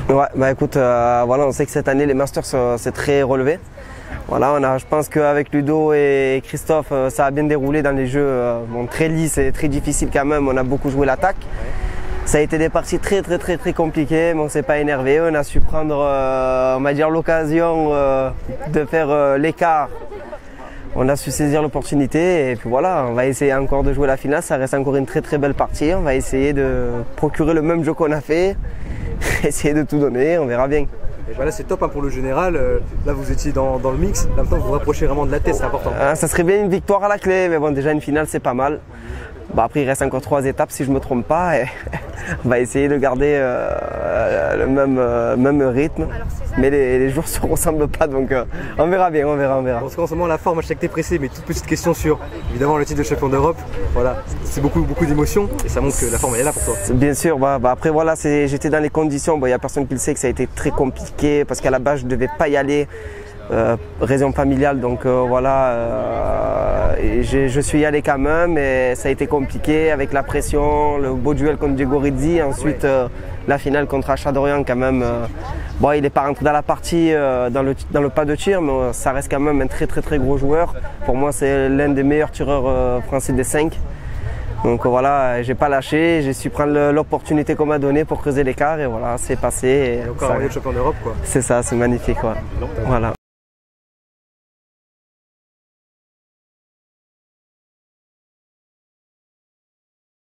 Ouais, bah écoute, voilà, on sait que cette année les Masters c'est très relevé. Voilà, je pense qu'avec Ludo et Christophe, ça a bien déroulé dans les jeux. Bon, très lisse et très difficile quand même. On a beaucoup joué l'attaque. Ça a été des parties très compliquées, mais on ne s'est pas énervé. On a su prendre, on va dire, l'occasion de faire l'écart. On a su saisir l'opportunité et puis voilà, on va essayer encore de jouer la finale. Ça reste encore une très belle partie. On va essayer de procurer le même jeu qu'on a fait, essayer de tout donner. On verra bien. Et voilà, c'est top hein, pour le général. Là, vous étiez dans le mix. Maintenant, vous vous rapprochez vraiment de la tête, c'est important. Ça serait bien une victoire à la clé, mais bon, déjà une finale, c'est pas mal. Bon, après, il reste encore 3 étapes si je ne me trompe pas. Et on va essayer de garder le même rythme. Mais les jours ne se ressemblent pas, donc on verra bien, on verra. Parce qu'en ce moment, la forme, je sais que tu es pressé, mais toute petite question sur, évidemment, le titre de champion d'Europe. Voilà, c'est beaucoup d'émotions et ça montre que la forme elle est là pour toi. Bien sûr, après voilà, j'étais dans les conditions, il n'y a personne qui le sait que ça a été très compliqué parce qu'à la base, je ne devais pas y aller. Raison familiale, donc je suis allé quand même et ça a été compliqué avec la pression, le beau duel contre Diego Rizzi, ensuite la finale contre Achadorian quand même. Bon, il n'est pas rentré dans la partie dans le pas de tir, mais ça reste quand même un très gros joueur. Pour moi, c'est l'un des meilleurs tireurs français des 5. Donc voilà, j'ai pas lâché, j'ai su prendre l'opportunité qu'on m'a donnée pour creuser l'écart et voilà, c'est passé. Et encore un champion d'Europe quoi. C'est ça, c'est magnifique quoi. Voilà.